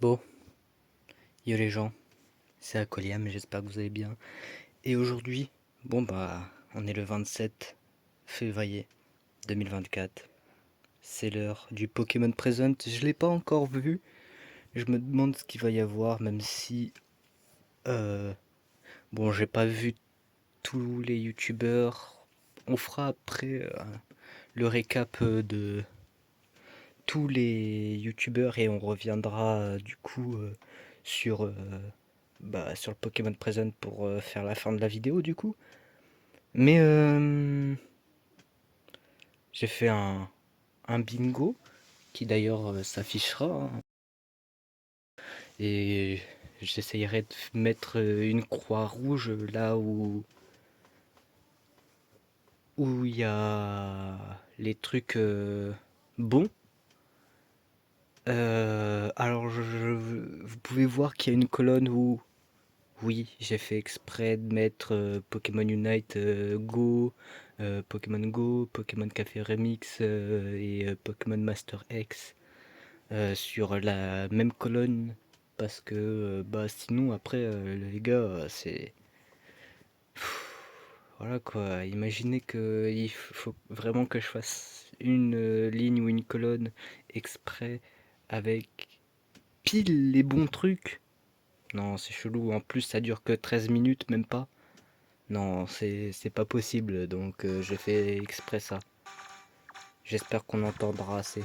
Bon, yo les gens, c'est Akoliam, j'espère que vous allez bien. Et aujourd'hui, on est le 27 février 2024. C'est l'heure du Pokémon Present. Je l'ai pas encore vu. Je me demande ce qu'il va y avoir, même si... euh, j'ai pas vu tous les youtubeurs. On fera après le récap de tous les youtubeurs et on reviendra sur, sur le Pokémon Present pour faire la fin de la vidéo du coup. Mais j'ai fait un bingo qui d'ailleurs s'affichera, hein. Et j'essayerai de mettre une croix rouge là où il y a les trucs bons. Vous pouvez voir qu'il y a une colonne où, oui, j'ai fait exprès de mettre Pokémon Unite Go, Pokémon Café Remix et Pokémon Master X sur la même colonne parce que sinon après les gars voilà quoi, imaginez que il faut vraiment que je fasse une ligne ou une colonne exprès avec pile les bons trucs. Non, c'est chelou, en plus ça dure que 13 minutes, même pas. Non, c'est pas possible, donc j'ai fait exprès ça. J'espère qu'on entendra assez.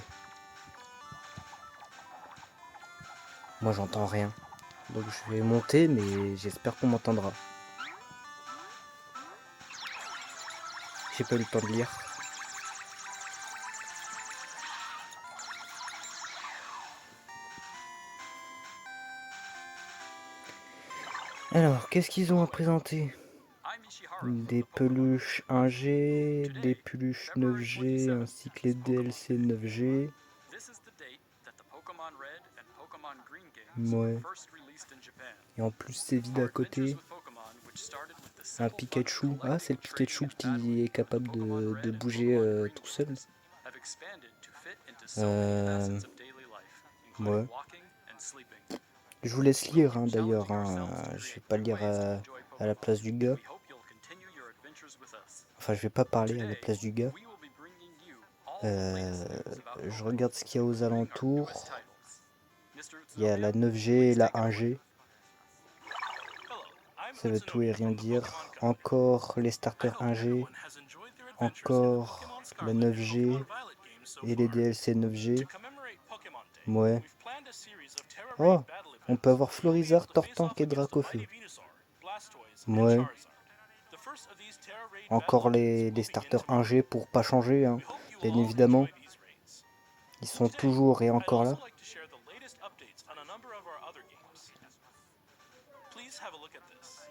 Moi j'entends rien. Donc je vais monter, mais j'espère qu'on m'entendra. J'ai pas eu le temps de lire. Alors, qu'est-ce qu'ils ont à présenter? Des peluches 1G, des peluches 9G, ainsi que les DLC 9G. Ouais. Et en plus, c'est vide à côté. Un Pikachu. Ah, c'est le Pikachu qui est capable de bouger tout seul. Ouais. Je vous laisse lire d'ailleurs, hein. Je vais pas lire à la place du gars. Enfin, je vais pas parler à la place du gars. Je regarde ce qu'il y a aux alentours. Il y a la 9G et la 1G. Ça veut tout et rien dire. Encore les starters 1G. Encore la 9G et les DLC 9G. Ouais. Oh, on peut avoir Florizard, Tortank et Dracofeu. Ouais. Encore les starters 1G pour pas changer, hein. Bien évidemment. Ils sont toujours et encore là.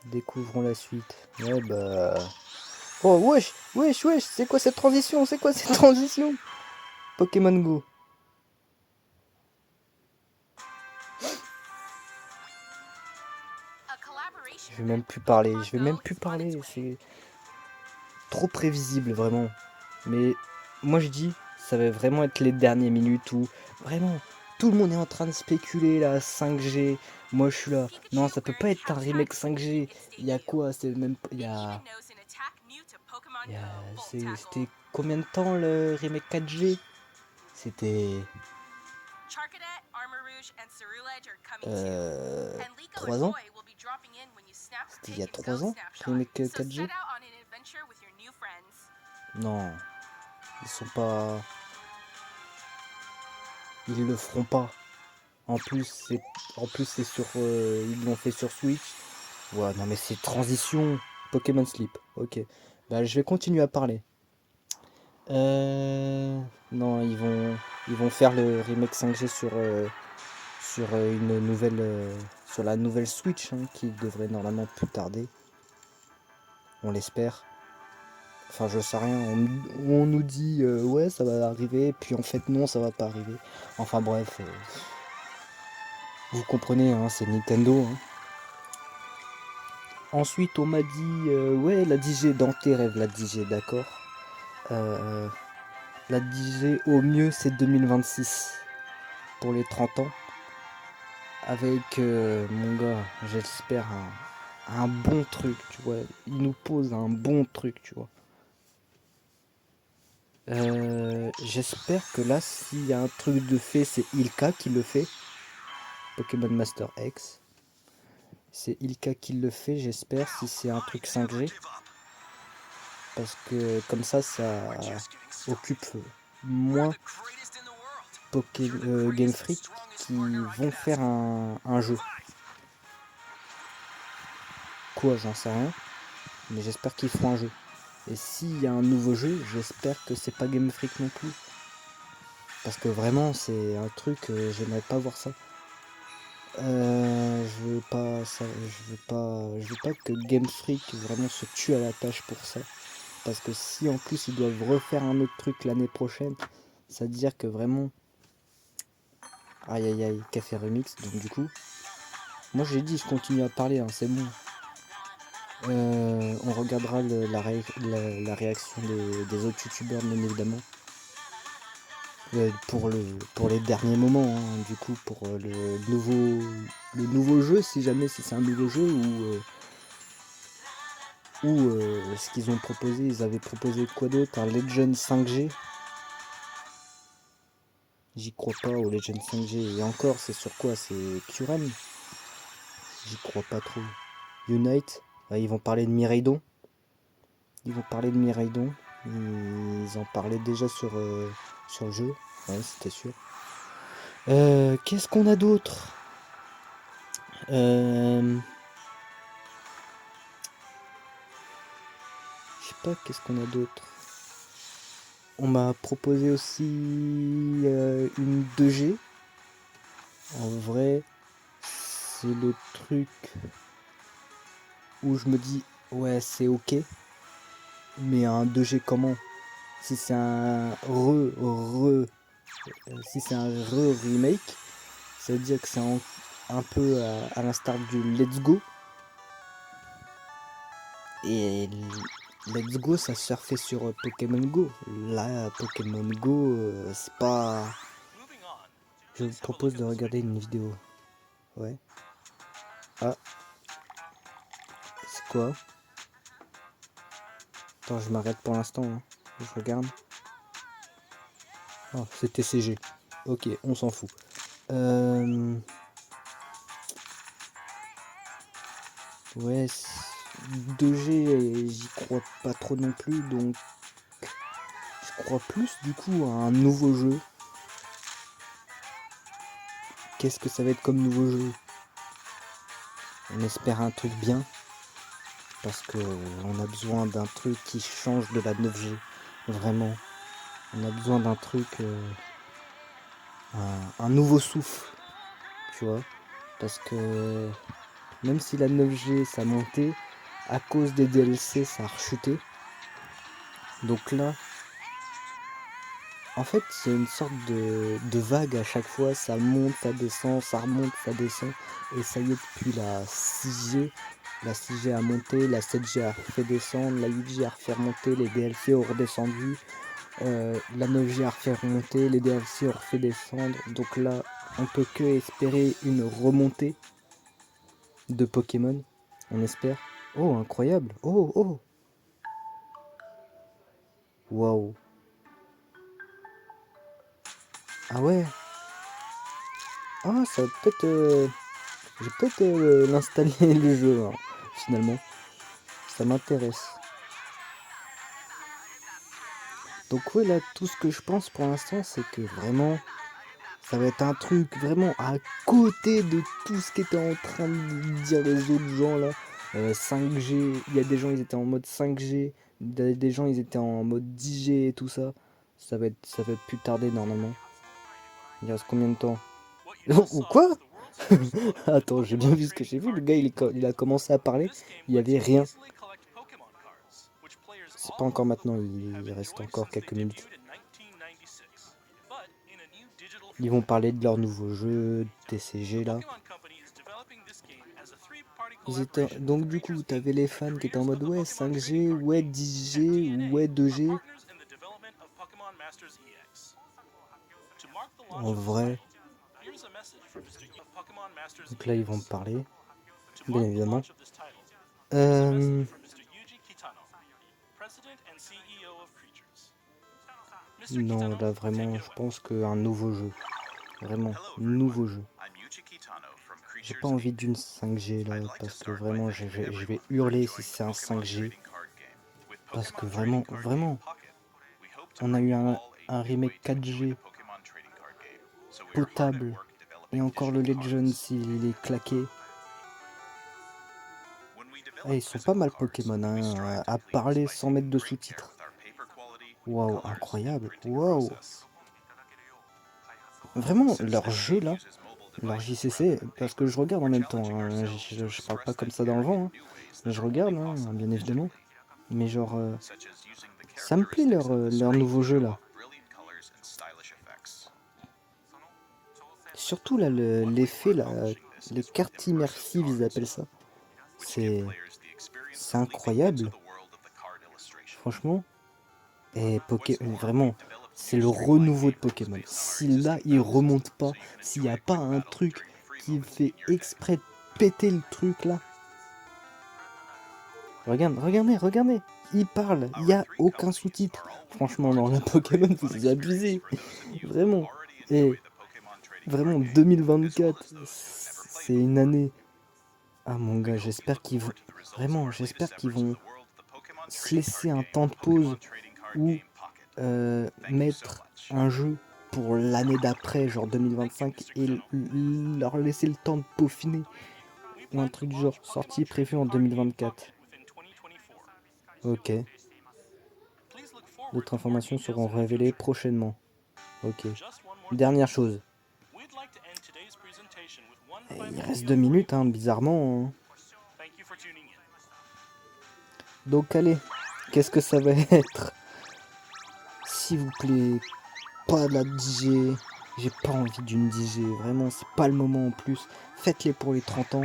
Découvrons la suite. Ouais bah... Oh wesh, wesh, wesh, c'est quoi cette transition? C'est quoi cette transition? Pokémon Go. Je vais même plus parler, c'est trop prévisible vraiment. Mais moi je dis, ça va vraiment être les dernières minutes où vraiment tout le monde est en train de spéculer là, 5G. Moi je suis là, non ça peut pas être un remake 5G. Il y a quoi? C'est même il y a c'était combien de temps le remake 4G? C'était 3 ans? C'était il y a 3 ans, remake 4G? Non, ils sont pas... Ils le feront pas. En plus, c'est sur... ils l'ont fait sur Switch. Ouais, non mais c'est transition. Pokémon Sleep, ok. Bah je vais continuer à parler. Non, ils vont faire le remake 5G sur une nouvelle... sur la nouvelle Switch, hein, qui devrait normalement plus tarder. On l'espère. Enfin, je sais rien. On nous dit ouais, ça va arriver, puis en fait non, ça va pas arriver. Enfin bref, vous comprenez, hein, c'est Nintendo, hein. Ensuite, on m'a dit ouais, la DJ dans tes rêves, la DJ, d'accord. Euh, la DJ au mieux c'est 2026 pour les 30 ans. avec mon gars, j'espère un bon truc, tu vois. Il nous pose un bon truc, tu vois. J'espère que là, s'il y a un truc de fait, c'est Ilka qui le fait. Pokémon Master X. C'est Ilka qui le fait, j'espère, si c'est un truc 5G. Parce que comme ça occupe moins Game Freak qui vont faire un jeu. Quoi, j'en sais rien. Mais j'espère qu'ils feront un jeu. Et s'il y a un nouveau jeu, j'espère que c'est pas Game Freak non plus. Parce que vraiment, c'est un truc, j'aimerais pas voir ça. Je veux pas ça, je veux pas que Game Freak vraiment se tue à la tâche pour ça. Parce que si en plus ils doivent refaire un autre truc l'année prochaine, ça veut dire que vraiment, aïe aïe aïe, Café Remix. Donc du coup, moi j'ai dit, je continue à parler, hein, c'est bon. On regardera la réaction des autres youtubeurs bien évidemment. Pour les derniers moments, hein, du coup pour le nouveau jeu, si jamais si c'est un nouveau jeu ou ce qu'ils ont proposé, ils avaient proposé quoi d'autre, un Legend 5G. J'y crois pas au Legend 5G, et encore c'est sur quoi, c'est Curem. J'y crois pas trop. Unite, ils vont parler de Miraidon. Ils vont parler de Miraidon. Ils en parlaient déjà sur le jeu. Ouais, c'était sûr. Qu'est-ce qu'on a d'autre? Je sais pas, qu'est-ce qu'on a d'autre? On m'a proposé aussi une 2G. En vrai, c'est le truc où je me dis, ouais, c'est ok. Mais un 2G comment? Si c'est un si c'est un remake, ça veut dire que c'est un peu à l'instar du Let's Go. Et Let's Go, ça surfait sur Pokémon Go. Là, Pokémon Go, c'est pas... Je vous propose de regarder une vidéo. Ouais. Ah, c'est quoi? Attends, je m'arrête pour l'instant. Hein. Je regarde. Oh, c'est TCG. Ok, on s'en fout. Ouais, 2G, j'y crois pas trop non plus, donc je crois plus du coup à un nouveau jeu. Qu'est-ce que ça va être comme nouveau jeu? On espère un truc bien, parce que on a besoin d'un truc qui change de la 9G. Vraiment, on a besoin d'un truc, un nouveau souffle, tu vois. Parce que même si la 9G ça montait, à cause des DLC ça a rechuté. Donc là, en fait, c'est une sorte de vague à chaque fois, ça monte, ça descend, ça remonte, ça descend. Et ça y est, depuis la 6G a monté, la 7G a fait descendre, la 8G a refait remonter, les DLC ont redescendu, la 9G a refait remonter, les DLC ont refait descendre. Donc là, on peut que espérer une remontée de Pokémon, on espère. Oh, incroyable! Oh, oh! Waouh! Ah ouais! Ah, ça va peut-être... je vais peut-être l'installer le jeu, hein, finalement. Ça m'intéresse. Donc ouais, là, tout ce que je pense pour l'instant, c'est que vraiment, ça va être un truc vraiment à côté de tout ce qu'étaient en train de dire les autres gens, là. 5G, il y a des gens, ils étaient en mode 5G, des gens, ils étaient en mode 10G et tout ça. Ça va être plus tardé, normalement. Il reste combien de temps? Ou quoi? Attends, j'ai bien vu ce que j'ai vu. Le gars, il a commencé à parler. Il n'y avait rien. C'est pas encore maintenant. Il reste encore quelques minutes. Ils vont parler de leur nouveau jeu, TCG, là. Donc du coup, t'avais les fans qui étaient en mode ouais 5G, ouais 10G, ouais 2G. En vrai, Donc là, ils vont me parler, bien évidemment. Non, là, vraiment, je pense qu'un nouveau jeu. Vraiment, nouveau jeu. J'ai pas envie d'une 5G là, parce que vraiment, je vais hurler si c'est un 5G. Parce que vraiment, on a eu un remake 4G potable. Et encore le Legends, il est claqué. Ah, ils sont pas mal Pokémon, hein, à parler sans mettre de sous-titres. Waouh, incroyable, waouh. Vraiment, leur jeu là, leur JCC, parce que je regarde en même temps, hein, je parle pas comme ça dans le vent, hein, mais je regarde, hein, bien évidemment. Mais genre, ça me plaît leur nouveau jeu là. Surtout là, l'effet là, les cartes immersives, ils appellent ça. C'est incroyable, franchement. Et vraiment, c'est le renouveau de Pokémon. Si là, il remonte pas, s'il n'y a pas un truc qui fait exprès de péter le truc là. Regardez, il parle, il n'y a aucun sous-titre. Franchement, dans le Pokémon, vous abusez. Vraiment. Et vraiment, 2024, c'est une année. Ah mon gars, j'espère qu'ils vont... Vraiment, j'espère qu'ils vont se laisser un temps de pause ou mettre un jeu pour l'année d'après, genre 2025, et leur laisser le temps de peaufiner. Ou un truc du genre, sortie prévue en 2024. Ok. D'autres informations seront révélées prochainement. Ok. Dernière chose. Et il reste 2 minutes, hein, bizarrement. Hein. Donc allez, qu'est-ce que ça va être? S'il vous plaît, pas de la DJ. J'ai pas envie d'une DJ, vraiment, c'est pas le moment en plus. Faites-les pour les 30 ans.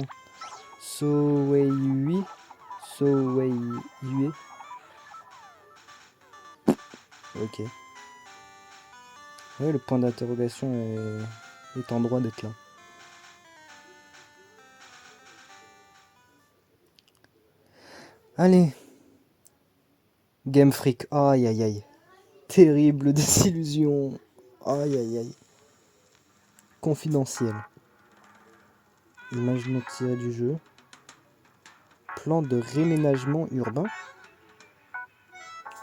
Soweiyue. Ok. Ouais, le point d'interrogation est en droit d'être là. Allez. Game Freak. Aïe aïe aïe. Terrible désillusion. Aïe aïe aïe. Confidentiel. Image non tirée du jeu. Plan de réménagement urbain.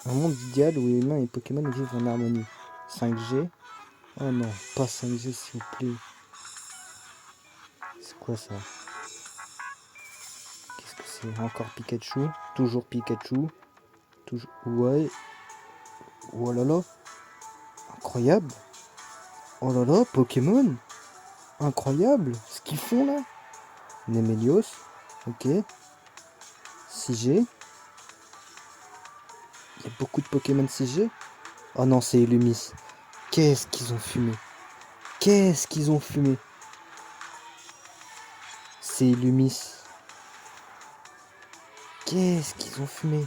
Un monde idéal où humains et Pokémon vivent en harmonie. 5G. Oh non, pas 5G s'il vous plaît. C'est quoi ça? Qu'est-ce que c'est? Encore Pikachu. Toujours Pikachu. Toujours... Ouais. Oh là là. Incroyable. Oh là là, Pokémon. Incroyable. Ce qu'ils font là. Nemelios. Ok. 6G. Il y a beaucoup de Pokémon 6G. Oh non, c'est Illumis. Qu'est-ce qu'ils ont fumé? Qu'est-ce qu'ils ont fumé? C'est Illumis. Qu'est-ce qu'ils ont fumé?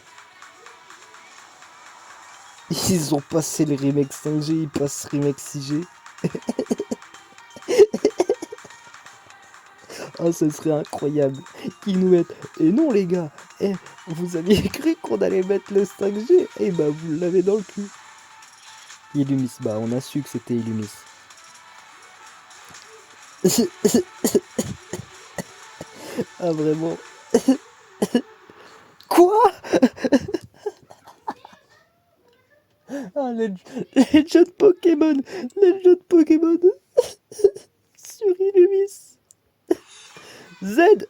Ils ont passé le remake 5G, ils passent remake 6G. Oh, ce serait incroyable. Qu'ils nous mettent. Et non, les gars, vous aviez cru qu'on allait mettre le 5G? Eh bah, vous l'avez dans le cul. Illumis, bah, on a su que c'était Illumis. Ah, vraiment. Quoi? Ah, les jeux de Pokémon. Les jeux de Pokémon. Sur Illumis. Z.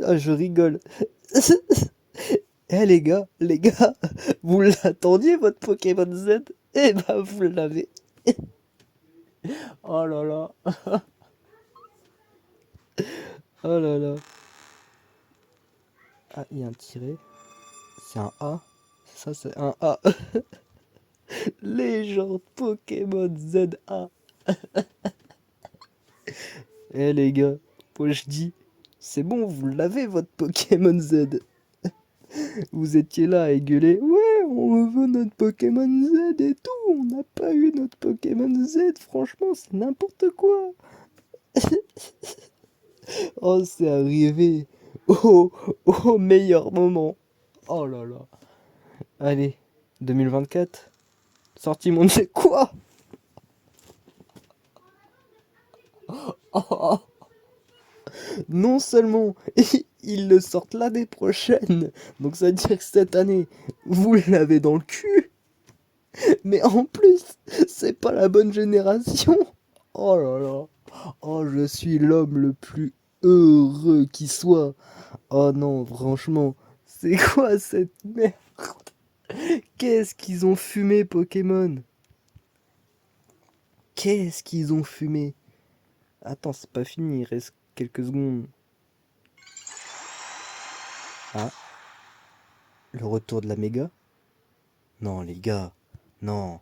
Ah, je rigole. Eh les gars, vous l'attendiez votre Pokémon Z? Eh bah vous l'avez. Oh là là. Oh là là. Ah, il y a un tiret. C'est un A. Ça, c'est un A. Légende Pokémon ZA. Eh les gars, moi je dis, c'est bon, vous l'avez votre Pokémon Z. Vous étiez là à gueuler. Ouais, on veut notre Pokémon Z et tout, on n'a pas eu notre Pokémon Z, franchement, c'est n'importe quoi. Oh, c'est arrivé au meilleur moment. Oh là là. Allez, 2024, sortie monde, c'est quoi? Oh, non seulement ils le sortent l'année prochaine, donc ça veut dire que cette année, vous l'avez dans le cul, mais en plus, c'est pas la bonne génération. Oh là là. Oh, je suis l'homme le plus heureux qui soit. Oh non, franchement, c'est quoi cette merde? Qu'est-ce qu'ils ont fumé, Pokémon? Qu'est-ce qu'ils ont fumé? Attends, c'est pas fini, il reste quelques secondes. Ah, le retour de la méga? Non, les gars, non,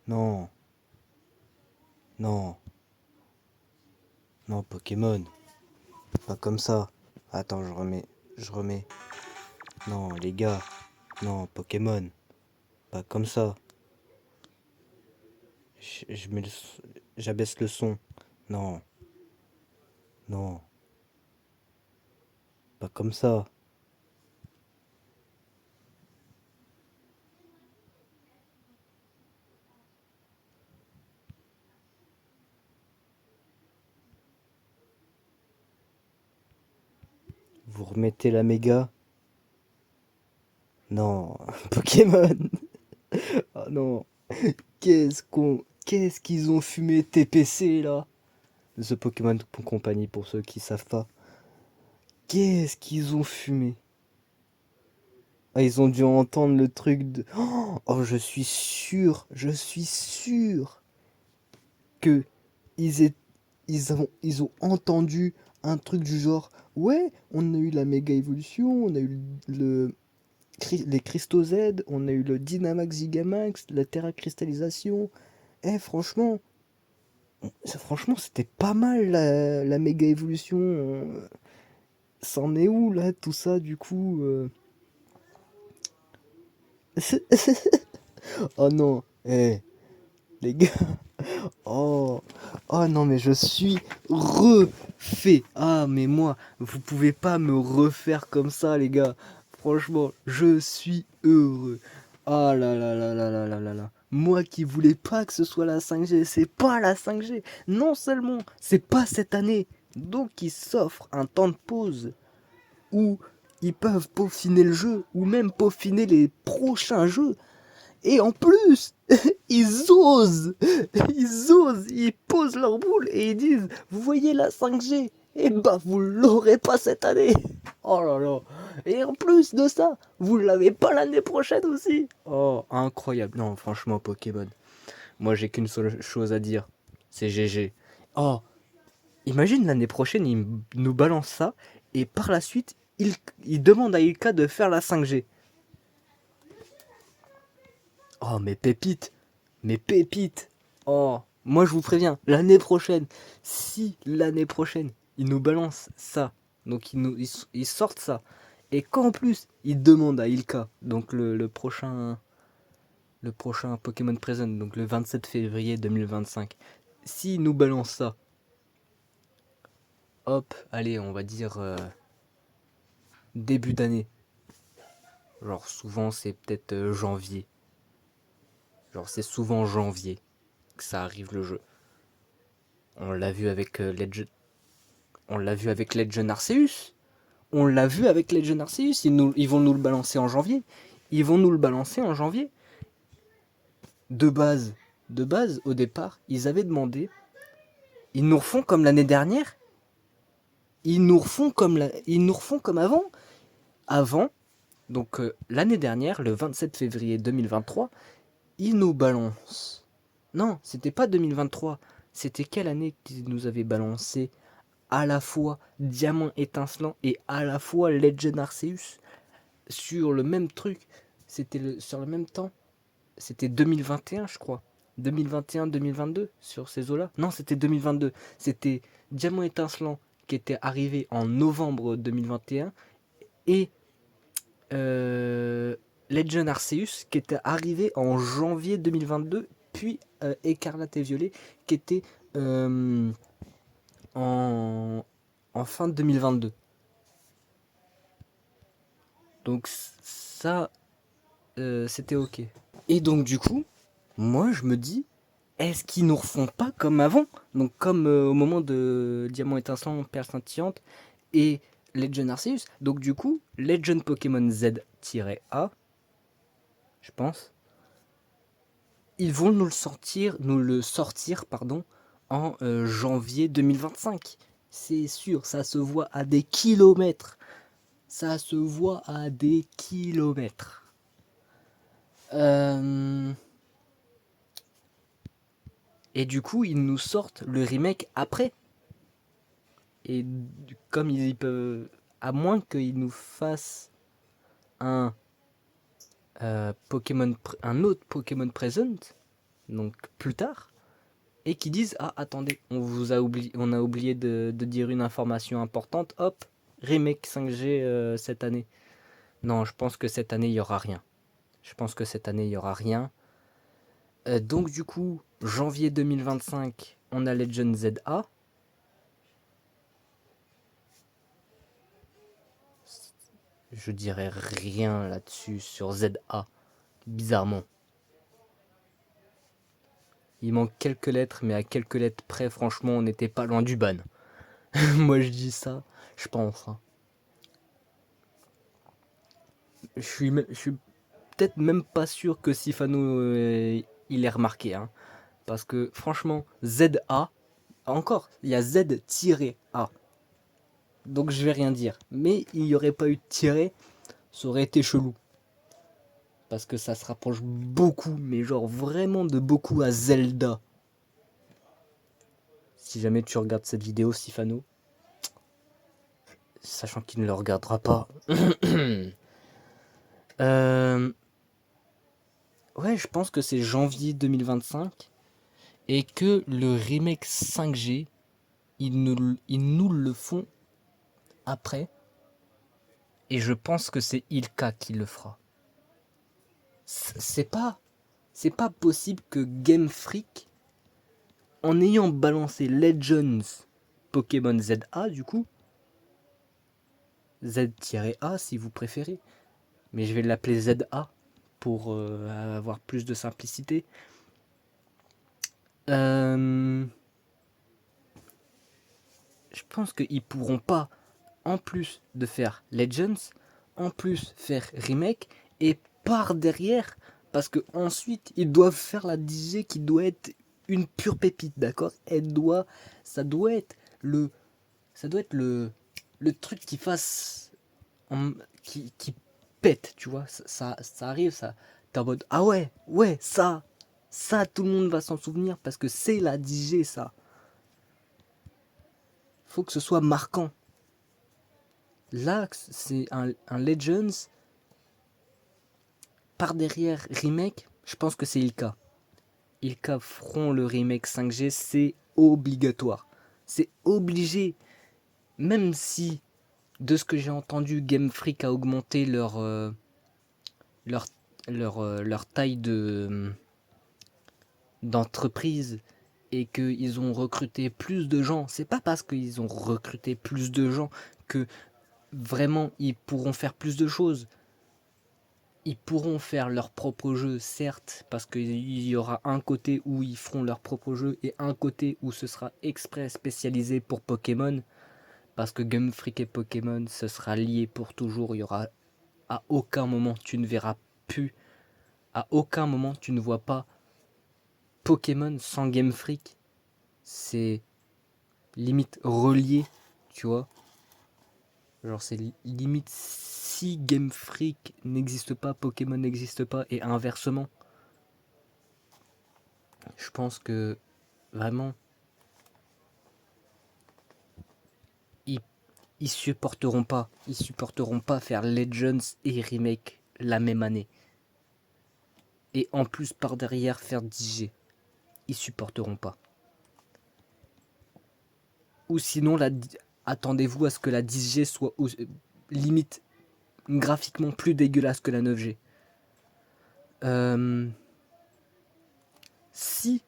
non, non, non, Pokémon, pas comme ça. Attends, je remets. Non, les gars, non, Pokémon, pas comme ça. Je mets j'abaisse le son. Non, non, pas comme ça. Vous remettez la méga? Non, Pokémon. Oh non. Qu'est-ce qu'ils ont fumé TPC là? The Pokémon Company pour ceux qui savent pas. Qu'est-ce qu'ils ont fumé? Ah, ils ont dû entendre le truc de. Oh, je suis sûr que ils, ils ont entendu un truc du genre. Ouais, on a eu la méga évolution, on a eu les cristaux Z, on a eu le Dynamax Gigamax, la Terra cristallisation. Eh, franchement, c'était pas mal la méga évolution. C'en est où là, tout ça, du coup Oh non, eh, les gars, oh, oh non, mais je suis refait. Ah, mais moi, vous pouvez pas me refaire comme ça, les gars. Franchement, je suis heureux. Ah là là là là là là là là. Moi qui voulais pas que ce soit la 5G, c'est pas la 5G. Non seulement c'est pas cette année, donc ils s'offrent un temps de pause où ils peuvent peaufiner le jeu, ou même peaufiner les prochains jeux. Et en plus, ils posent leur boule et ils disent, vous voyez la 5G, et bah vous l'aurez pas cette année. Oh là là. Et en plus de ça, vous l'avez pas l'année prochaine aussi. Oh, incroyable. Non, franchement, Pokémon. Moi, j'ai qu'une seule chose à dire. C'est GG. Oh, imagine l'année prochaine, ils nous balancent ça, et par la suite, ils demandent à Ilka de faire la 5G. Oh, mais pépite. Mais pépite. Oh, moi je vous préviens, l'année prochaine, si l'année prochaine, ils nous balancent ça, donc ils sortent ça, et qu'en plus, ils demandent à Ilka, donc le prochain Pokémon Present, donc le 27 février 2025, s'ils nous balancent ça, hop, allez, on va dire début d'année. Genre souvent c'est peut-être janvier. Genre c'est souvent janvier que ça arrive le jeu. On l'a vu avec on l'a vu avec Legend Arceus. On l'a vu avec Legend Arceus. Ils vont nous le balancer en janvier. Ils vont nous le balancer en janvier. De base, au départ, ils avaient demandé. Ils nous refont comme l'année dernière. Ils nous refont comme avant. Avant, donc l'année dernière, le 27 février 2023, ils nous balancent. Non, c'était pas 2023. C'était quelle année qu'ils nous avaient balancé à la fois Diamant étincelant et à la fois Legend Arceus sur le même truc. Sur le même temps. C'était 2021, je crois. 2021-2022 sur ces eaux-là. Non, c'était 2022. C'était Diamant étincelant qui était arrivé en novembre 2021 et euh, Legend Arceus qui était arrivé en janvier 2022, puis Écarlate et Violet qui était euh, en, en fin de 2022. Donc ça, c'était ok. Et donc du coup, moi je me dis, est-ce qu'ils nous refont pas comme avant? Donc comme au moment de Diamant étincelant, Perle scintillante et Legend Arceus. Donc du coup, Legend Pokémon Z-A, je pense, ils vont nous le sortir, pardon, en janvier 2025. C'est sûr, ça se voit à des kilomètres. Ça se voit à des kilomètres. Et du coup, ils nous sortent le remake après. Et comme ils peuvent, à moins qu'ils nous fassent un un autre Pokémon Present, donc plus tard, et qui disent ah attendez, on a oublié de dire une information importante, hop, remake 5G cette année. Non, je pense que cette année il y aura rien. Je pense que cette année il y aura rien. Donc du coup, janvier 2025, on a Legend ZA. Je dirais rien là-dessus sur ZA, bizarrement. Il manque quelques lettres, mais à quelques lettres près, franchement, on n'était pas loin du ban. Moi, je dis ça, je pense. Hein. Je suis peut-être même pas sûr que Sifano il ait remarqué. Hein. Parce que franchement, ZA, encore, il y a Z-A. Donc je vais rien dire. Mais il n'y aurait pas eu de tiré, ça aurait été chelou. Parce que ça se rapproche beaucoup, mais genre vraiment de beaucoup à Zelda. Si jamais tu regardes cette vidéo, Sifano, sachant qu'il ne le regardera pas. Ouais, je pense que c'est janvier 2025 et que le remake 5G, ils nous le font après. Et je pense que c'est Ilka qui le fera. C'est pas, c'est pas possible que Game Freak, en ayant balancé Legends Pokémon ZA du coup, Z-A si vous préférez, mais je vais l'appeler ZA pour avoir plus de simplicité. Je pense qu'ils pourront pas, en plus de faire Legends, en plus faire Remake, et par derrière, parce que ensuite ils doivent faire la DJ qui doit être une pure pépite, d'accord? Ça doit être le, ça doit être le truc qui fasse, qui pète, tu vois? Ça arrive, ça, t'es en mode ah ouais, ouais, ça tout le monde va s'en souvenir parce que c'est la DJ ça. Faut que ce soit marquant. Là, c'est un Legends. Par derrière, remake, je pense que c'est Ilka. Ilka feront le remake 5G, c'est obligatoire. C'est obligé. Même si, de ce que j'ai entendu, Game Freak a augmenté leur, leur taille d'entreprise et qu'ils ont recruté plus de gens. C'est pas parce qu'ils ont recruté plus de gens que vraiment ils pourront faire plus de choses. Ils pourront faire leur propre jeu, certes, parce qu'il y aura un côté où ils feront leur propre jeu et un côté où ce sera exprès spécialisé pour Pokémon, parce que Game Freak et Pokémon, ce sera lié pour toujours. Il y aura à aucun moment tu ne verras plus, à aucun moment tu ne vois pas Pokémon sans Game Freak. C'est limite relié, tu vois. Genre c'est limite si Game Freak n'existe pas, Pokémon n'existe pas et inversement. Je pense que vraiment ils, ils supporteront pas. Ils supporteront pas faire Legends et Remake la même année. Et en plus par derrière faire DJ. Ils supporteront pas. Ou sinon attendez-vous à ce que la DJ soit limite graphiquement plus dégueulasse que la 9G. Si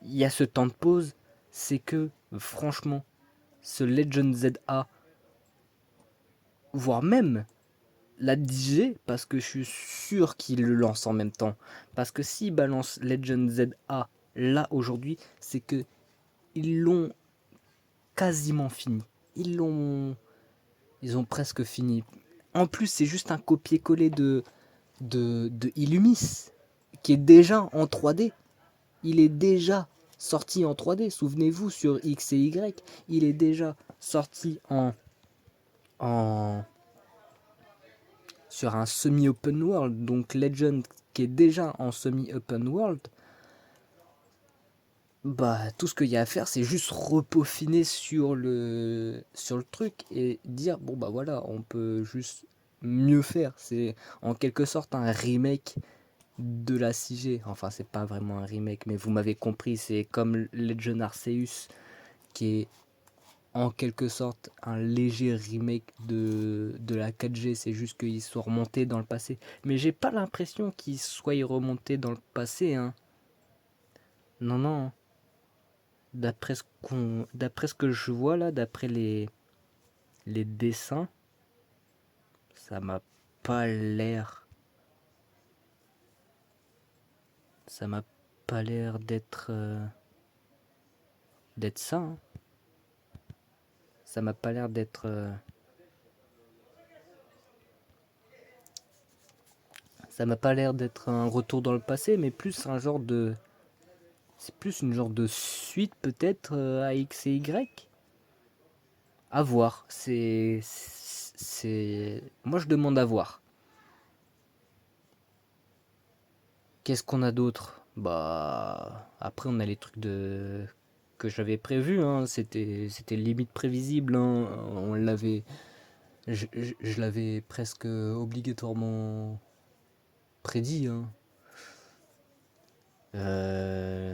il y a ce temps de pause, c'est que franchement, ce Legend ZA, voire même la 10G, parce que je suis sûr qu'ils le lancent en même temps. Parce que s'ils balancent Legend ZA là aujourd'hui, c'est que ils l'ont quasiment fini. Ils ont presque fini. En plus, c'est juste un copier-coller de Illumis, qui est déjà en 3D. Il est déjà sorti en 3D. Souvenez-vous, sur X et Y, il est déjà sorti en sur un semi-open world. Donc Legend, qui est déjà en semi-open world, bah tout ce qu'il y a à faire, c'est juste repeaufiner sur le truc et dire bon bah voilà, on peut juste mieux faire. C'est en quelque sorte un remake de la 6G. Enfin, c'est pas vraiment un remake, mais vous m'avez compris, c'est comme Legend Arceus, qui est en quelque sorte un léger remake de la 4G. C'est juste qu'ils soient remontés dans le passé. Mais j'ai pas l'impression qu'ils soient remontés dans le passé, hein. Non, non. D'après ce que je vois là, d'après les dessins, ça m'a pas l'air. Ça m'a pas l'air d'être ça, hein. Ça m'a pas l'air d'être. Ça m'a pas l'air d'être un retour dans le passé, mais plus un genre de. C'est plus une genre de suite peut-être à X et Y. À voir. Moi je demande à voir. Qu'est-ce qu'on a d'autre? Bah. Après on a les trucs de. Que j'avais prévu, hein. C'était limite prévisible, hein. On l'avait. Je l'avais presque obligatoirement prédit, hein. Euh,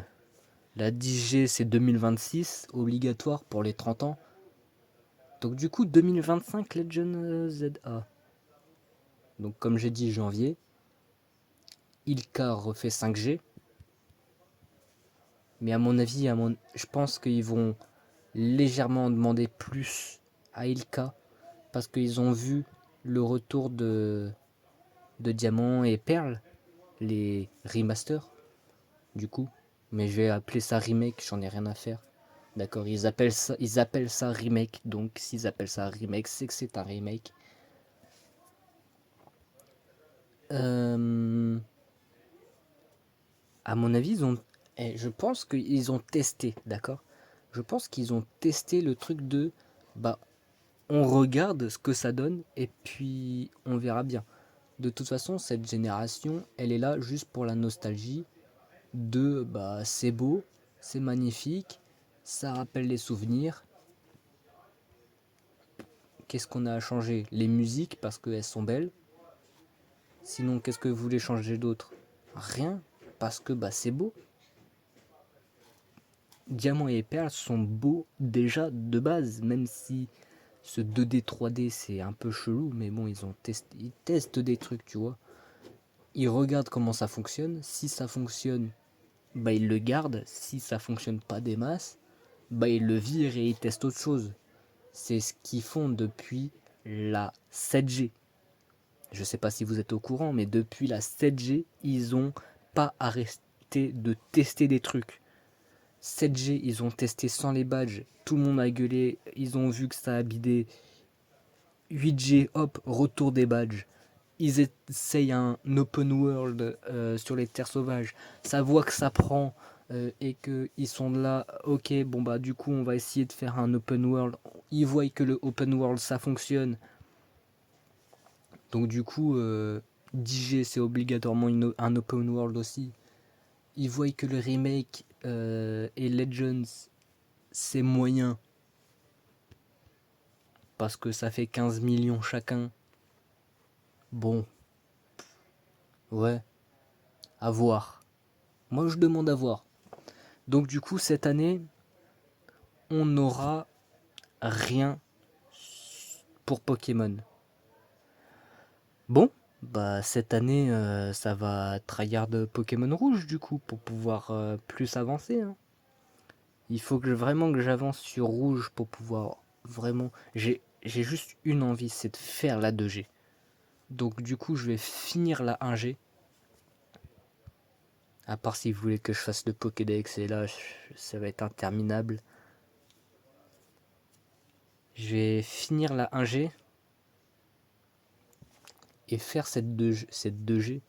La 10G c'est 2026, obligatoire pour les 30 ans. Donc du coup 2025 Legend ZA. Donc comme j'ai dit janvier. Ilka refait 5G. Mais à mon avis, je pense qu'ils vont légèrement demander plus à Ilka. Parce qu'ils ont vu le retour de Diamant et Perle. Les remasters. Du coup. Mais je vais appeler ça remake, j'en ai rien à faire. D'accord, ils appellent ça remake. Donc s'ils appellent ça remake, c'est que c'est un remake. À mon avis, je pense qu'ils ont testé, d'accord. Je pense qu'ils ont testé le truc de, bah, on regarde ce que ça donne et puis on verra bien. De toute façon, cette génération, elle est là juste pour la nostalgie de, bah, c'est beau, c'est magnifique, ça rappelle les souvenirs. Qu'est-ce qu'on a à changer? Les musiques parce qu'elles sont belles. Sinon, qu'est-ce que vous voulez changer d'autre? Rien, parce que bah c'est beau. Diamant et Perle sont beaux déjà de base, même si ce 2D 3D c'est un peu chelou, mais bon ils testent des trucs, tu vois. Ils regardent comment ça fonctionne. Si ça fonctionne, bah ils le gardent. Si ça fonctionne pas des masses, bah ils le virent et ils testent autre chose. C'est ce qu'ils font depuis la 7G. Je sais pas si vous êtes au courant, mais depuis la 7G, ils ont pas arrêté de tester des trucs. 7G, ils ont testé sans les badges, tout le monde a gueulé, ils ont vu que ça a bidé. 8G, hop, retour des badges. Ils essayent un open world sur les terres sauvages, ça voit que ça prend et qu'ils sont là, ok, bon bah du coup on va essayer de faire un open world. Ils voient que le open world ça fonctionne, donc du coup 10G c'est obligatoirement un open world aussi. Ils voient que le remake et Legends c'est moyen parce que ça fait 15 millions chacun. Bon, ouais, à voir. Moi je demande à voir. Donc du coup cette année, on n'aura rien pour Pokémon. Bon, bah cette année, ça va tryhard Pokémon rouge du coup pour pouvoir plus avancer, hein. Il faut vraiment que j'avance sur rouge pour pouvoir vraiment. J'ai juste une envie, c'est de faire la 2G. Donc du coup, je vais finir la 1G. À part si vous voulez que je fasse le Pokédex et là, ça va être interminable. Je vais finir la 1G et faire cette 2G.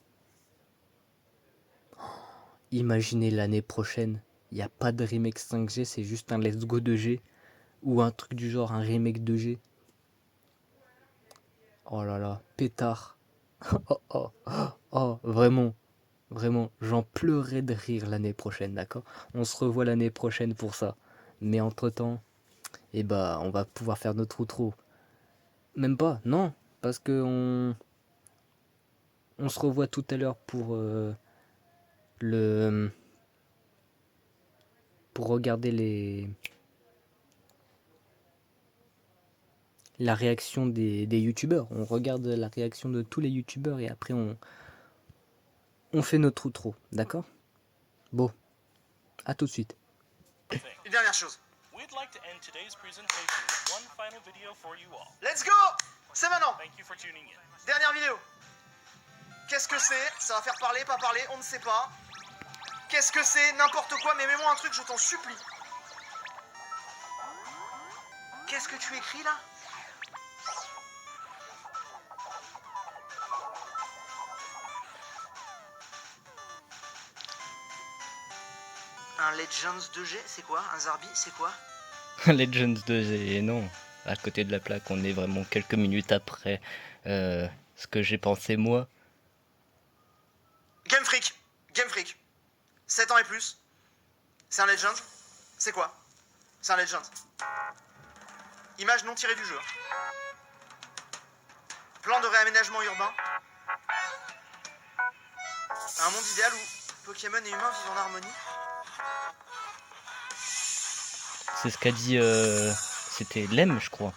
Imaginez l'année prochaine, il n'y a pas de remake 5G, c'est juste un Let's Go 2G. Ou un truc du genre, un remake 2G. Oh là là, pétard. Oh oh, oh, vraiment, vraiment, j'en pleurerai de rire l'année prochaine, d'accord? On se revoit l'année prochaine pour ça. Mais entre-temps, eh bah, on va pouvoir faire notre outro. Même pas, non, parce que on se revoit tout à l'heure le pour regarder la réaction des youtubeurs. On regarde la réaction de tous les youtubeurs et après on fait notre outro, d'accord? Bon, à tout de suite. Une dernière chose. We'd like to end today's presentation with one final video for you all. Let's go! C'est maintenant! Thank you for tuning in. Dernière vidéo. Qu'est-ce que c'est? Ça va faire parler, pas parler, on ne sait pas. Qu'est-ce que c'est? N'importe quoi, mais mets-moi un truc, je t'en supplie. Qu'est-ce que tu écris là? Un Legends 2G, c'est quoi? Un Zarbi, c'est quoi? Legends 2 et non, à côté de la plaque, on est vraiment quelques minutes après ce que j'ai pensé moi. Game Freak. Game Freak. 7 ans et plus. C'est un Legend. C'est quoi? C'est un Legend. Image non tirée du jeu. Plan de réaménagement urbain. Un monde idéal où Pokémon et humains vivent en harmonie. C'est ce qu'a dit, c'était Lem, je crois.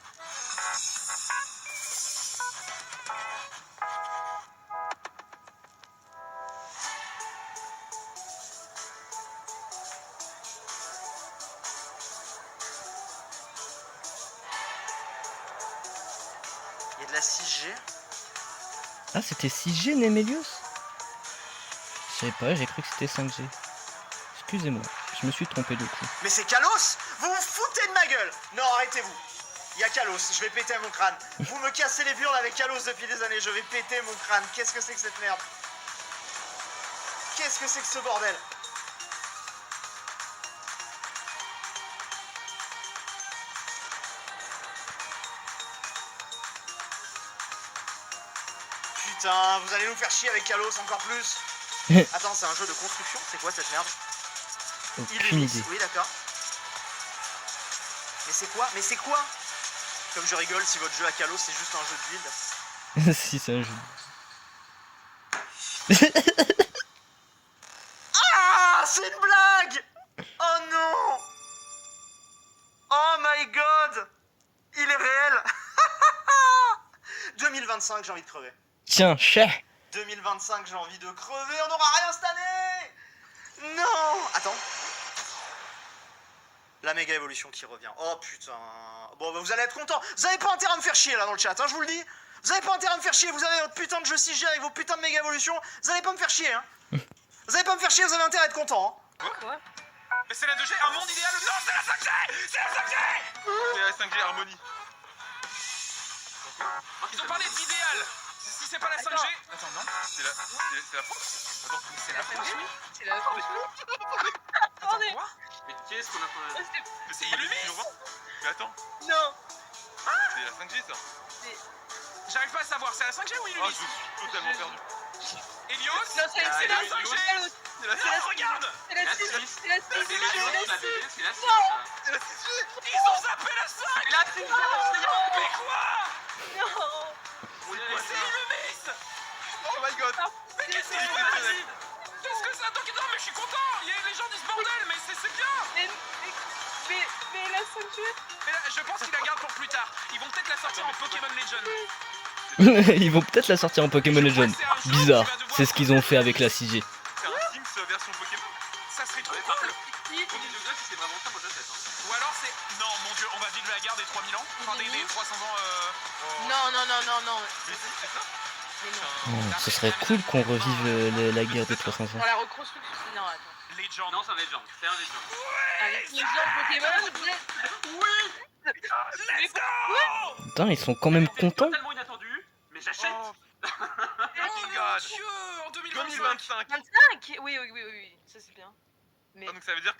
Il y a de la 6G. Ah, c'était 6G, Nemelius? Je savais pas, j'ai cru que c'était 5G. Excusez-moi, je me suis trompé de coup. Mais c'est Kalos! Vous vous foutez de ma gueule! Non, arrêtez-vous! Il y a Kalos, je vais péter mon crâne. Vous me cassez les burnes avec Kalos depuis des années, je vais péter mon crâne. Qu'est-ce que c'est que cette merde? Qu'est-ce que c'est que ce bordel? Putain, vous allez nous faire chier avec Kalos encore plus. Attends, c'est un jeu de construction? C'est quoi cette merde? Aucune idée. Oui, d'accord. Mais c'est quoi? Mais c'est quoi? Comme je rigole si votre jeu à Kalos c'est juste un jeu de build. Si, c'est un jeu. Ah, c'est une blague! Oh non! Oh my god! Il est réel! 2025, j'ai envie de crever. Tiens, chat! 2025, j'ai envie de crever, on n'aura rien cette année! Non! Attends. La méga évolution qui revient. Oh putain. Bon, bah, vous allez être contents. Vous avez pas intérêt à me faire chier là dans le chat, hein, je vous le dis. Vous avez pas intérêt à me faire chier. Vous avez votre putain de jeu 6G avec vos putains de méga évolutions. Vous allez pas me faire chier, hein. Vous allez pas me faire chier, vous avez intérêt à être content, hein. Quoi? Mais c'est la 2G, un monde idéal. Non, c'est la 5G! C'est la 5G! C'est la 5G Harmonie. Ils ont parlé d'idéal. Si c'est pas la 5G. Attends, non. C'est la France. Attends, C'est la 5G. C'est la France. Attends, Attendez. quoi? mais qu'est-ce qu'on a pas. Mais c'est Illumis. Mais attends, Non. c'est la 5G ça. J'arrive pas à savoir, c'est la 5G ou Oh, je Illumis? suis totalement perdu. Helios? Non, c'est C'est la la 5G. C'est la Non, regarde. C'est la 6. C'est la 6. C'est la C'est la 6. c'est la 6. Non. C'est la 6G. Ils ont zappé la 5. La 6G. Mais quoi? Non. Mais c'est Illumis. Oh my god. Mais qu'est-ce que c'est? Vas-y. Qu'est-ce que ça? Donc, non, mais je suis content. Les gens disent bordel, mais c'est bien. Mais la 5G. Mais là, je pense qu'ils la gardent pour plus tard. Ils vont peut-être la sortir en Pokémon Legend. Ils vont peut-être la sortir en Pokémon Je crois Legends. que c'est un jeu Bizarre, qui va devoir c'est ce qu'ils ont fait avec la 6G. C'est un Sims version Pokémon. Ça serait trop Ouais, cool. Premier degré, si c'est vraiment ça, moi j'achète. Hein. Ou alors c'est... Non, mon dieu, on va vivre la guerre des 3000 ans. Enfin, des 300 ans... Non, non, non, non, non. Mais si, c'est ça. Mais non. Oh, ce serait cool qu'on revive la guerre des 300 ans. Dans la reconstruction. Non, attends. Legend. Non, c'est un Legend. C'est un Legend. Avec les gens Pokémon, Let's go. Putain, ils sont quand même contents. Totalement inattendu, mais j'achète. Oh Fucking mon god. dieu, en 2025. 2025. 25. Oui, oui, oui, oui, ça c'est bien. Mais Ah, donc ça veut dire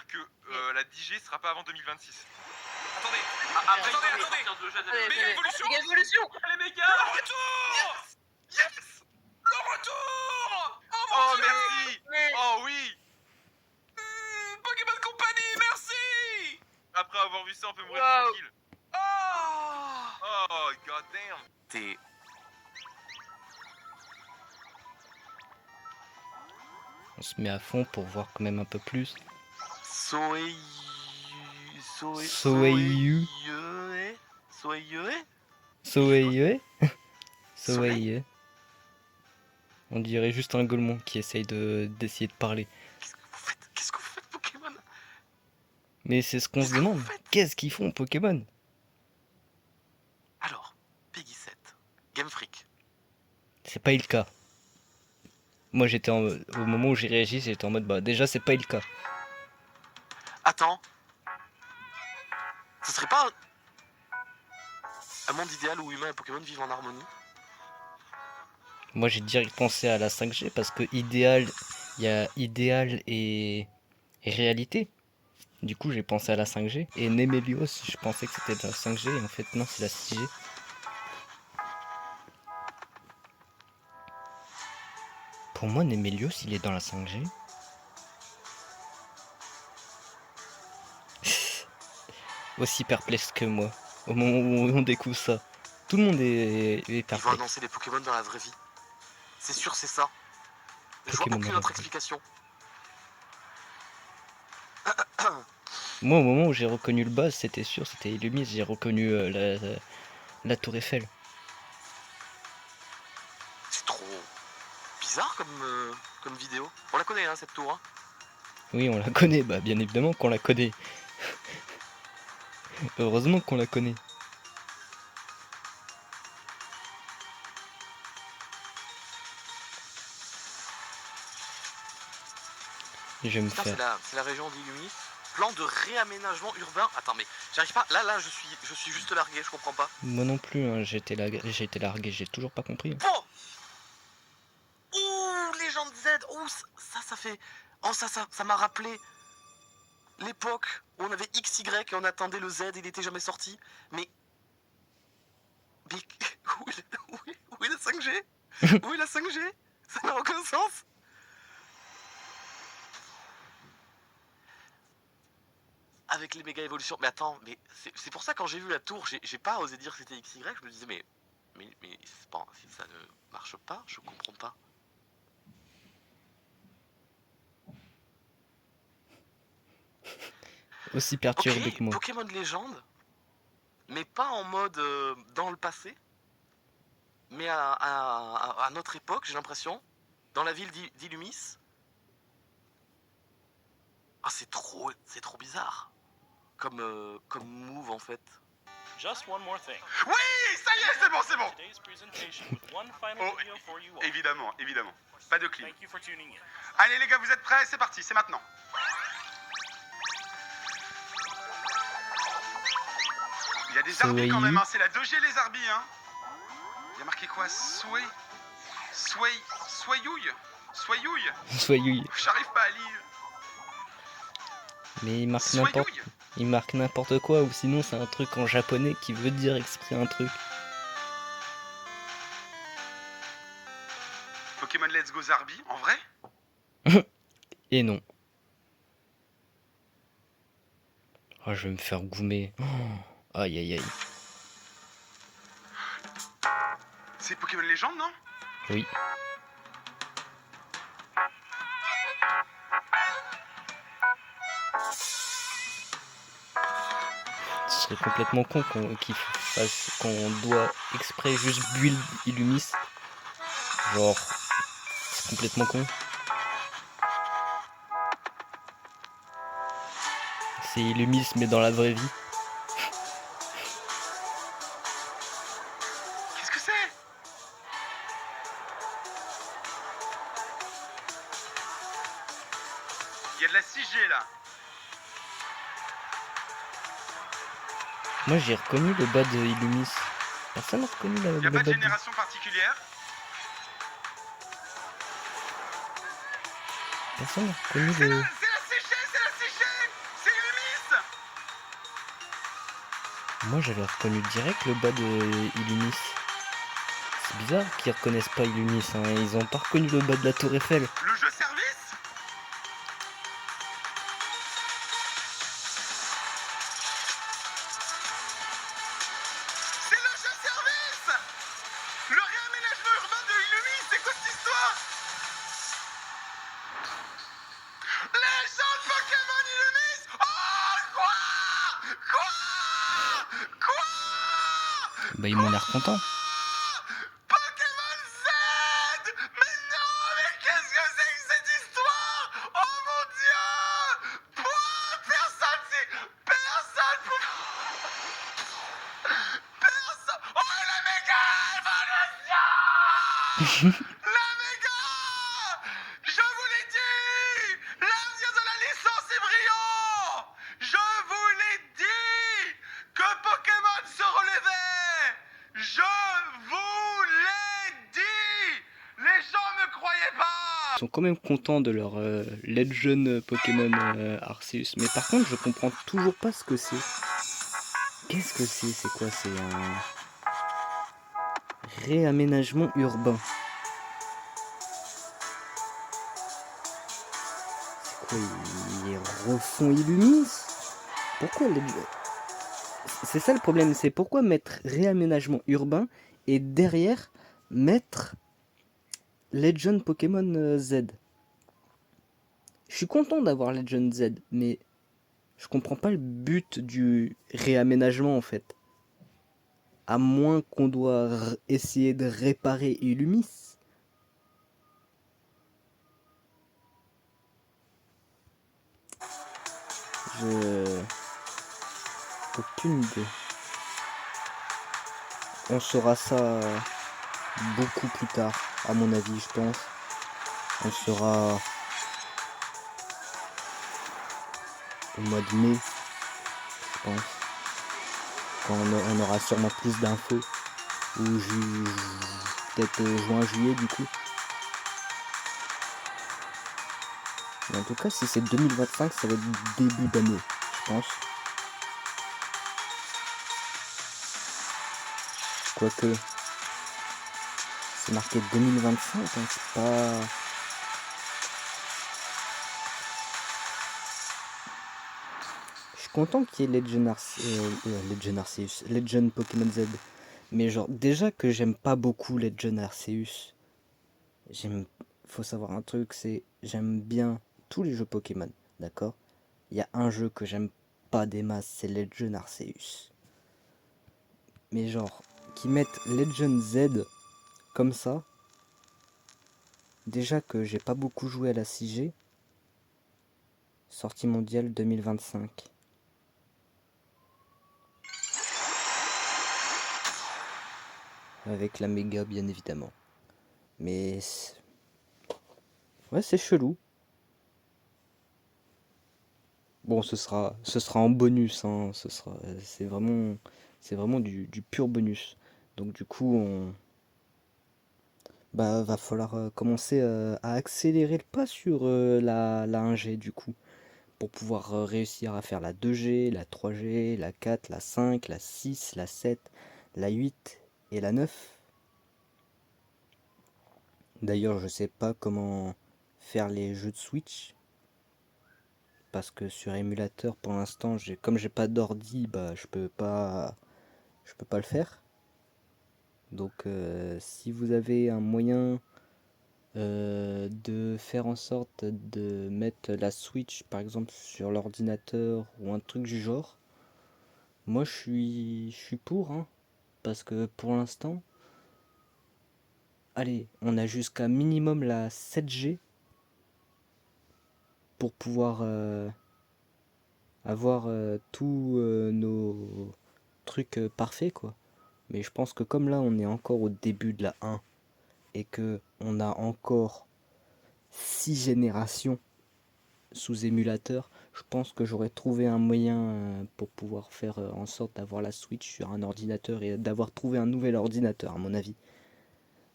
que la 10G sera pas avant 2026. Attendez, Attendez, attendez. Méga évolution. Méga évolution. Allez Le méga. retour. Yes. Le retour. Oh mon Oh dieu. merci. Mais Oh oui. Pokémon Company, merci. Après avoir vu ça, on peut mourir Wow. tranquille. Oh. Oh god damn. T'es... On se met à fond pour voir quand même un peu plus. Soyeux. Soyeux. Soyeux. Soyeux. On dirait juste un golemon qui essaye d'essayer de parler. Qu'est-ce que vous faites, Pokémon? Mais c'est ce qu'on se demande. Qu'est-ce qu'ils font Pokémon? Alors, Peggy 7, Game Freak. C'est pas le cas. Moi j'étais au moment où j'ai réagi, j'étais en mode bah déjà c'est pas le cas. Attends. Ce serait pas un monde idéal où humains et Pokémon vivent en harmonie? Moi j'ai direct pensé à la 5G parce que idéal, il y a idéal et réalité. Du coup j'ai pensé à la 5G. Et Nemelios, je pensais que c'était la 5G et en fait non c'est la 6G. Pour moi Nemelios il est dans la 5G. Aussi perplexe que moi au moment où on découvre ça. Tout le monde est Ils vont perplexe. annoncer les Pokémon dans la vraie vie. C'est sûr, c'est ça. Je vois Pokémon aucune dans la autre vraie vie. explication. Moi au moment où j'ai reconnu le boss c'était sûr, c'était Illumis, j'ai reconnu la tour Eiffel. C'est trop bizarre comme vidéo. On la connaît, hein, cette tour. Hein. Oui, on la connaît, bah bien évidemment qu'on la connaît. Heureusement qu'on la connaît. Je vais me Putain, faire. c'est la région d'Illumis. Plan de réaménagement urbain. Attends, mais j'arrive pas. Là, je suis juste largué, je comprends pas. Moi non plus, hein, j'ai été largué, j'ai toujours pas compris. Oh ouh, Légende Z. Ouh, ça fait. Oh, ça m'a rappelé l'époque où on avait XY et on attendait le Z, il était jamais sorti. Mais. Mais où est la 5G? Où est la 5G? Ça n'a aucun sens. Avec les méga évolutions. Mais attends, mais c'est pour ça quand j'ai vu la tour, j'ai pas osé dire que c'était XY, je me disais mais c'est pas, si ça ne marche pas, je comprends pas. Aussi perturbé Ok, que moi. Pokémon Légende, mais pas en mode dans le passé, mais à notre époque, j'ai l'impression, dans la ville d'Illumis. Ah, c'est trop bizarre. Comme move en fait. Just one more thing. Oui, ça y est, c'est bon, c'est bon. Today's presentation with one final Oh, video for you all. Évidemment, évidemment. Pas de clim. Thank you for tuning in. Allez les gars, vous êtes prêts? C'est parti, c'est maintenant. Il y a des arbis quand même, hein. C'est la 2G les arbis, hein. Il y a marqué quoi? Soyouille. Soyouille. J'arrive pas à lire. Mais Soyouille. il marque n'importe quoi ou sinon c'est un truc en japonais qui veut dire exprès un truc. Pokémon Let's Go Zarbi, en vrai? Et non. Oh, je vais me faire goumer. Oh, aïe aïe aïe. C'est Pokémon Légende, non? Oui. serait complètement con qu'on doit exprès juste build Illumis. Genre, c'est complètement con. C'est Illumis mais dans la vraie vie. Qu'est-ce que c'est? Il y a de la 6G là. Moi j'ai reconnu le bas de Illumis. Personne n'a reconnu Il n'y le a pas bas de de... génération particulière. Personne n'a reconnu C'est le... la 6G, c'est la 6G. C'est Illumis. Moi j'avais reconnu direct le bas de Illumis. C'est bizarre qu'ils reconnaissent pas Illumis, hein. Ils ont pas reconnu le bas de la Tour Eiffel. Le jeu service. C'est le jeu service. Le réaménagement urbain de Illumis, c'est quoi cette histoire? Les gens de Pokémon Illumis. Oh quoi? Bah ils m'ont l'air contents. Pokémon Z. Mais non, mais qu'est-ce que c'est que cette histoire? Oh mon dieu. Personne Personne. Oh la méga évolution. La méga. Je vous l'ai dit. L'avenir de la licence est brillant. Je vous l'ai dit que Pokémon se relevait. Je vous l'ai dit. Les gens me croyaient pas. Ils sont quand même contents de leur Legend Pokémon Arceus. Mais par contre je comprends toujours pas ce que c'est. Qu'est-ce que c'est? C'est quoi? C'est un réaménagement urbain. C'est quoi? Ils refont Illumis? Pourquoi c'est ça le problème, c'est pourquoi mettre réaménagement urbain et derrière mettre Legend Pokémon Z. Je suis content d'avoir Legend Z, mais je comprends pas le but du réaménagement en fait. À moins qu'on doit essayer de réparer Illumis. Aucune idée. On saura ça beaucoup plus tard, à mon avis, je pense. On saura au mois de mai, je pense. Quand on aura sûrement plus d'infos. Ou peut-être juin, juillet du coup. Mais en tout cas, si c'est 2025, ça va être début d'année, je pense. Quoique, c'est marqué 2025, hein, c'est pas... Je suis content qu'il y ait Legend Arceus, Legend Pokémon Z. Mais genre, déjà que j'aime pas beaucoup Legend Arceus, faut savoir un truc, c'est j'aime bien tous les jeux Pokémon, d'accord? Il y a un jeu que j'aime pas des masses, c'est Legend Arceus. Mais genre, qu'ils mettent Legend Z comme ça, déjà que j'ai pas beaucoup joué à la 6G, sortie mondiale 2025. Avec la méga bien évidemment. Mais... ouais, c'est chelou. Bon, ce sera en bonus, hein. C'est vraiment du pur bonus. Donc du coup, va falloir commencer à accélérer le pas sur la 1G du coup. Pour pouvoir réussir à faire la 2G, la 3G, la 4, la 5, la 6, la 7, la 8 et la 9. D'ailleurs, je sais pas comment faire les jeux de Switch. Parce que sur émulateur, pour l'instant, comme j'ai pas d'ordi, bah je peux pas le faire. Donc si vous avez un moyen de faire en sorte de mettre la Switch par exemple sur l'ordinateur ou un truc du genre, Moi, je suis pour, hein, parce que pour l'instant, allez, on a jusqu'à minimum la 7G pour pouvoir avoir tous nos trucs parfaits, quoi. Mais je pense que comme là, on est encore au début de la 1 et que on a encore 6 générations sous émulateur, je pense que j'aurais trouvé un moyen pour pouvoir faire en sorte d'avoir la Switch sur un ordinateur et d'avoir trouvé un nouvel ordinateur, à mon avis.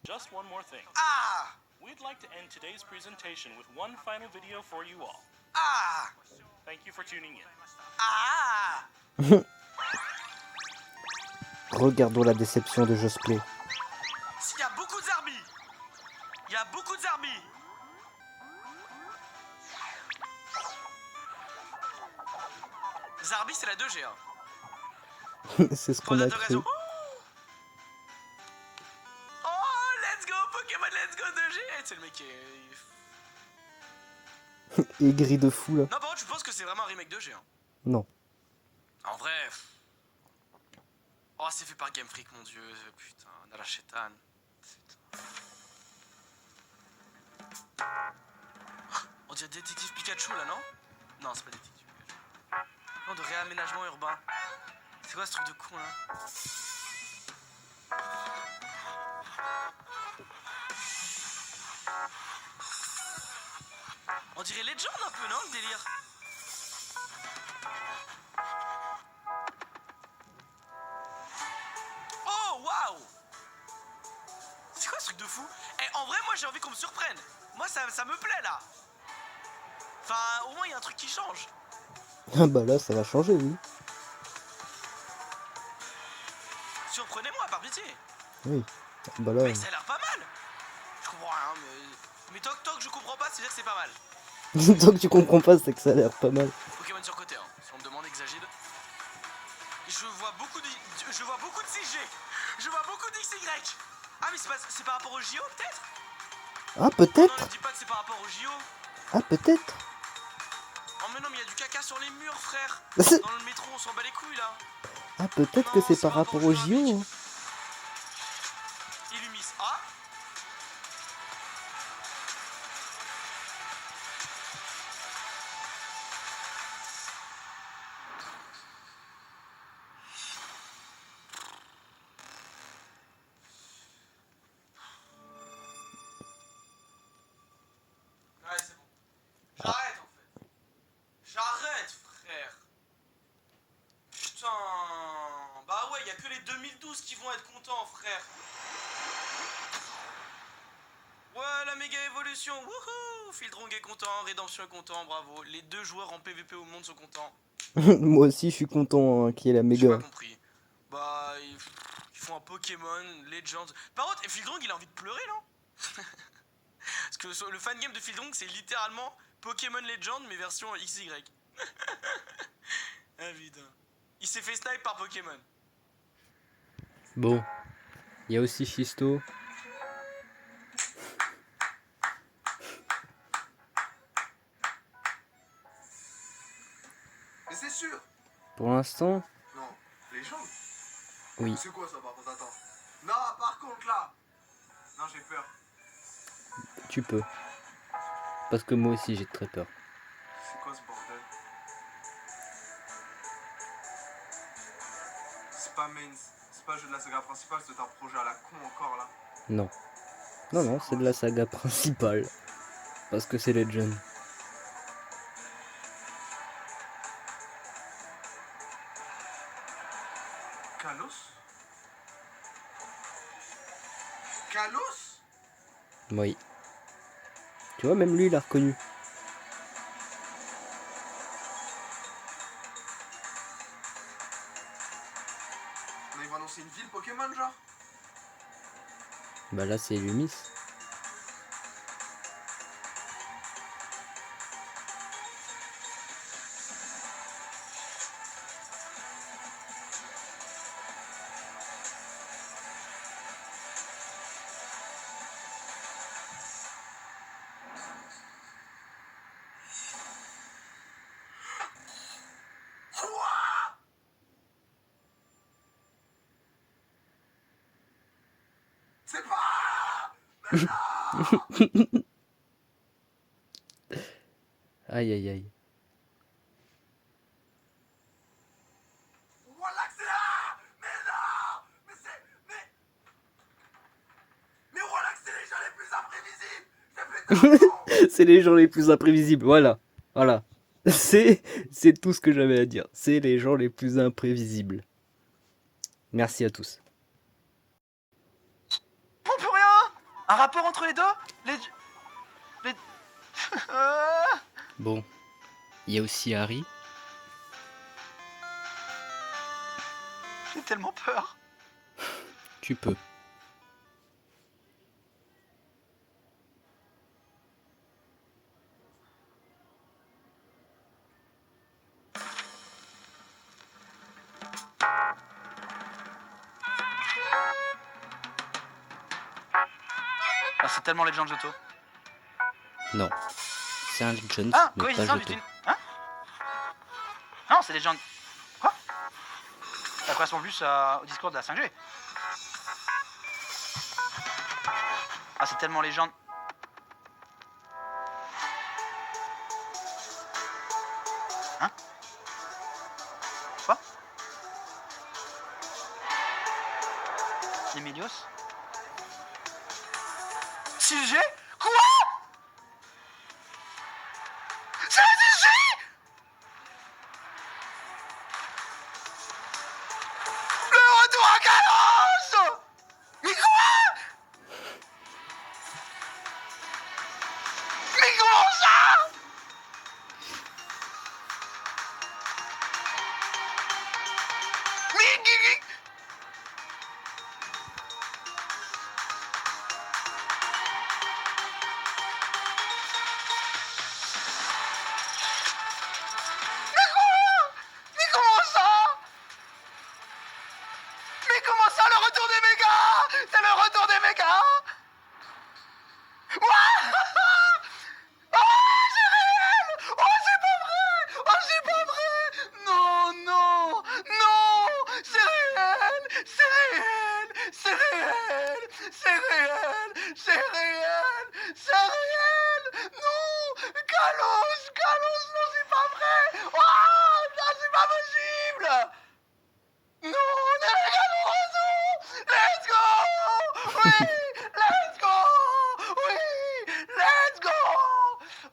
Just one more thing. Ah! We'd like to end today's presentation with one final video for you all. Ah! Thank you for tuning in. Ah! Regardons la déception de Josplay. Il y a beaucoup de Zarbi. Il y a beaucoup de Zarbi. Zarbi, c'est la 2G. Hein. C'est ce Point qu'on a cru. d'interrogation. Oh, let's go, Pokémon, let's go 2G. C'est le mec qui est... Aigri de fou là. Non, par contre, je pense que c'est vraiment un remake 2G. Hein. Non. En vrai... Oh, c'est fait par Game Freak, mon dieu. Putain, Nala Shetan. On dirait Détective Pikachu, là, non? Non, c'est pas Détective Pikachu. Non, de réaménagement urbain. C'est quoi ce truc de con, là? On dirait Legend un peu, non, le délire? Oh, waouh! C'est quoi ce truc de fou? Eh, en vrai, moi, j'ai envie qu'on me surprenne. Moi, ça me plaît, là. Enfin, au moins, il y a un truc qui change. Ah bah là, ça va changer, oui. Surprenez-moi, par pitié. Oui. Bah là, Mais ça a l'air pas mal. Je comprends rien, mais tant que je comprends pas, c'est-à-dire que c'est pas mal. tant que tu comprends pas, c'est que ça a l'air pas mal. Pokémon surcoté, hein. Si on me demande Exagide. Je vois beaucoup de 6G. Je vois beaucoup d'XY. Ah, mais c'est par rapport au JO, peut-être? Ah, Non, peut-être. ne dis pas que c'est par rapport au JO. Ah, peut-être. Oh, mais non, mais il y a du caca sur les murs, frère. C'est- Dans le métro, on s'en bat les couilles, là. Ah, peut-être que Non, c'est c'est par pas rapport pour au le JO. Olympique. Hein. Illumis. Ah. Ouais, c'est bon. J'arrête, en fait. J'arrête, frère. Putain. Bah ouais, y a que les 2012 qui vont être contents, frère. Ouais, la méga évolution. Wouhou. Fildrong est content, Rédemption est content, bravo. Les 2 joueurs en PVP au monde sont contents. Moi aussi, je suis content hein, qu'il y ait la J'ai méga. pas compris. Bah, ils font un Pokémon Legends. Par contre, Fildrong, il a envie de pleurer, non? Parce que le fangame de Fildrong, c'est littéralement Pokémon Legend, mais version XY. Ah putain. Il s'est fait snipe par Pokémon. Bon. Il y a aussi Shisto. Mais c'est sûr. Pour l'instant, Non, les gens. oui. C'est quoi ça par contre? Attends. Non, par contre là. Non, j'ai peur. Tu peux. Parce que moi aussi, j'ai très peur. C'est quoi ce bordel? C'est pas main, c'est pas jeu de la saga principale, c'est un projet à la con encore là. Non. Non, non, c'est de la saga principale. Parce que c'est Legend. Kalos? Kalos? Oui. Tu vois, même lui, il a reconnu. On ils vont annoncer une ville Pokémon genre? Bah là, c'est Lumis. Aïe aïe aïe. Voilà que c'est là. Mais non. Mais c'est... Mais voilà que c'est les gens les plus imprévisibles. J'ai plus de C'est les gens les plus imprévisibles, voilà. Voilà. C'est tout ce que j'avais à dire. C'est les gens les plus imprévisibles. Merci à tous. On peut rien. Un rapport entre les deux. Les... Bon. Il y a aussi Harry. J'ai tellement peur. Tu peux. Ah, c'est tellement Legend Johto. Non. C'est un Legends, Ah, mais pas coïncidence Johto. d'une... Hein? Non, c'est Legend... Quoi? Ça correspond plus au discours de la 5G. Ah, c'est tellement Legend... Hein? Quoi? Emilios? 6G? Quoi? C'est la 6G? Le retour à Kalos! Mais quoi? Mais comment ça? Mais... Mais comment ça? Mais comment ça, le retour des mégas? C'est le retour des mégas? Ouah! Oh, c'est réel! Oh, c'est pas vrai! Oh, c'est pas vrai! Non, non, non! C'est réel! C'est réel! C'est réel! C'est réel! C'est réel! C'est réel! Non! Kalos! Kalos! Non, c'est pas vrai! Oh! Non, c'est pas possible! Non, les mégas sont de retour! Let's go! Oui! Let's go! Oui! Let's go!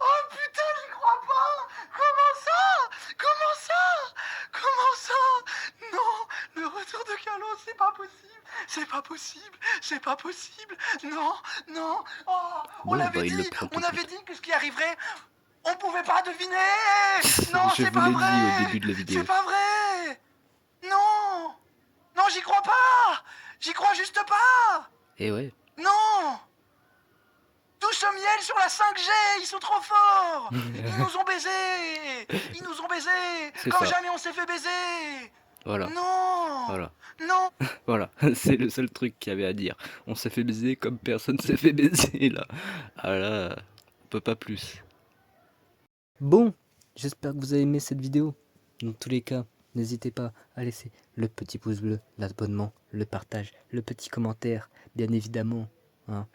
Oh putain, j'y crois pas! Comment ça? Comment ça? Comment ça? Non! Le retour de Kalos, c'est pas possible! C'est pas possible! C'est pas possible! Non! Non! Oh! On Bon, l'avait bah, il le dit! prend tout On de avait suite. dit que ce qui arriverait, on pouvait pas deviner! Non, Je c'est vous pas l'ai dit vrai! au début de la vidéo. C'est pas vrai! Non! Non, j'y crois pas! J'y crois juste pas! Et ouais. Non! Tout ce miel sur la 5G, ils sont trop forts! Ils nous ont baisés! Ils nous ont baisés! C'est Comme ça. jamais on s'est fait baiser! Voilà. Non! Voilà. Non! Voilà. C'est le seul truc qu'il y avait à dire. On s'est fait baiser comme personne s'est fait baiser là. Ah là, on peut pas plus. Bon, j'espère que vous avez aimé cette vidéo. Dans tous les cas, n'hésitez pas à laisser le petit pouce bleu, l'abonnement, le partage, le petit commentaire, bien évidemment. Hein.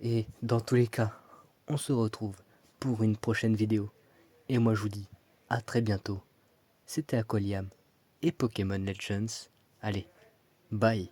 Et dans tous les cas, on se retrouve pour une prochaine vidéo. Et moi je vous dis à très bientôt. C'était Aqualiam et Pokémon Legends. Allez, bye.